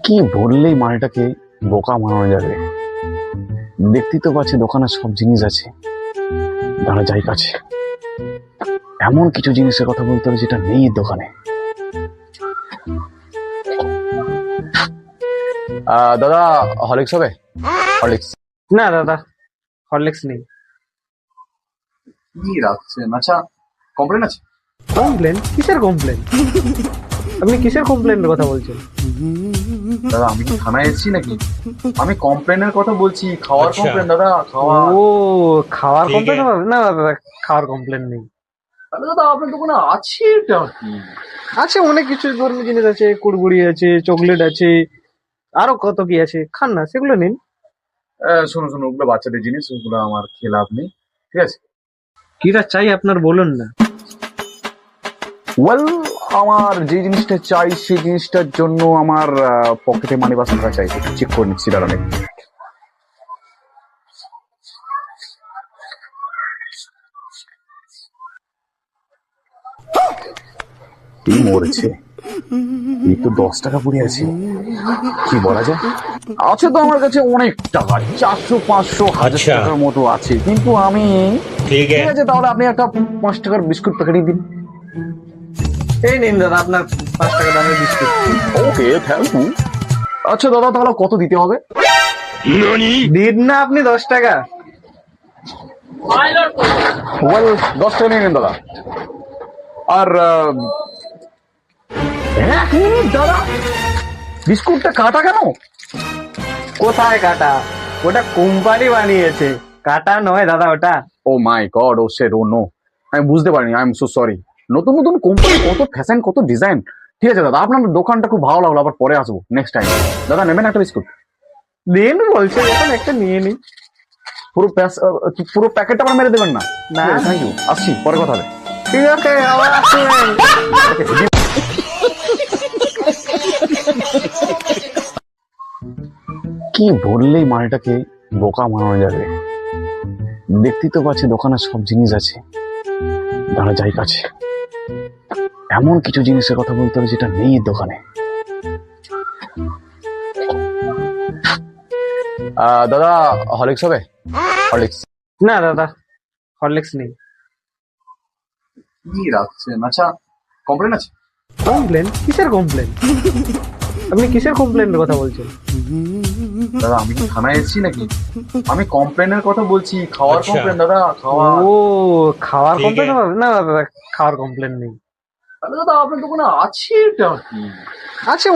কি বললেই মালটাকে বোকা বানানো যাবে। দেখতেই তো পাচ্ছি দোকানে সব জিনিস আছে, দাঁড়া যাই কাছে। এমন কিছু জিনিসের কথা বলতে হবে যেটা নেই এর দোকানে। দাদা হরলিক্স হবে? হরলিক্স না দাদা, হরলিক্স নেই। কি রাখছেন? আচ্ছা, কমপ্লেন আছে? কমপ্লেন? কিসের কমপ্লেন? আপনি কিসের কমপ্লেনের কথা বলছেন? দাদা আমি কি থানায় এসেছি নাকি? আমি কমপ্লেনের কথা বলছি, খাওয়ার কমপ্লেন দাদা, খাওয়া। ও, খাওয়ার কমপ্লেন? না দাদা, খাওয়ার কমপ্লেন নেই। তাহলে দাদা আপনার দোকানে আছে এটা কি? আছে অনেক কিছু ধরনের জিনিস আছে, কুড়গুড়ি আছে, চকলেট আছে, আরো কত কি আছে, খান না, সেগুলো নিন। শোনো শোনো, ওগুলো বাচ্চাদের জিনিস, ওগুলো আমার খেয়ে লাভ নেই, ঠিক আছে? কিটা চাই আপনার বলুন না। ওয়েল, আমার যে জিনিসটা চাই সেই জিনিসটার জন্য আমার পকেটে মানি বাস টাকা চাই। চেক করে নিচ্ছি, দাঁড়ান একটু। এই মরেছে, এই তো 10 টাকা পড়ে আছে। কি বলা যায়? আছে তো আমার কাছে অনেক টাকা, 400 500 1000 টাকার মতো আছে, কিন্তু আমি ঠিক আছে তাহলে আপনি একটা 5 টাকার বিস্কুট প্যাকেটই দিন। এই নিন দাদা আপনার 5 টাকা দামের বিস্কুট। Okay, thank you. আচ্ছা দাদা, তাহলে কত দিতে হবে? দিন না আপনি 10 টাকা। ওয়েল, 10 টাকা নিয়ে নিন দাদা। আর 1 মিনিট দাদা, বিস্কুটটা কাটা কেন? কোথায় কাটা? ওটা কোম্পানি বানিয়েছে, কাটা নয় দাদা ওটা। ও মাই গড, ও শিট, ও নো, আমি বুঝতে পারিনি, আই এম সো সরি। নতুন নতুন কোম্পানি, কত ফ্যাশন, কত ডিজাইন। ঠিক আছে দাদা, আপনার দোকানটা খুব ভালো লাগলো, আবার পরে আসবো নেক্সট টাইম। দাদা নেবেন একটা বিস্কুট? দিন বলছে যখন একটা নিয়ে নিন। পুরো প্যাকেটটা আমার মেরে দেবেন না? না। থ্যাংক ইউ, আসছি, পরে কথা হবে। ঠিক আছে, আবার আসবেন। কি বললেই মালটাকে বোকা বানানো যাবে। দেখতেই তো পাচ্ছি দোকানে সব জিনিস আছে, দাঁড়া যাই কাছে। এমন কিছু জিনিসের কথা বলতে হবে যেটা নেই এর দোকানে। দাদা হরলিক্স হবে? হরলিক্স না দাদা, হরলিক্স নেই। কি রাখছেন? আচ্ছা, কমপ্লেন আছে? কমপ্লেন? কিসের কমপ্লেন? আপনি কিসের কমপ্লেনের কথা বলছেন? দাদা আমি কি থানায় এসেছি নাকি? আমি কমপ্লেনের কথা বলছি, খাওয়ার কমপ্লেন দাদা, খাওয়া। ও, খাওয়ার কমপ্লেন? না দাদা, খাওয়ার কমপ্লেন নেই। তাহলে দাদা আপনার দোকানে আছে এটা কি? আছে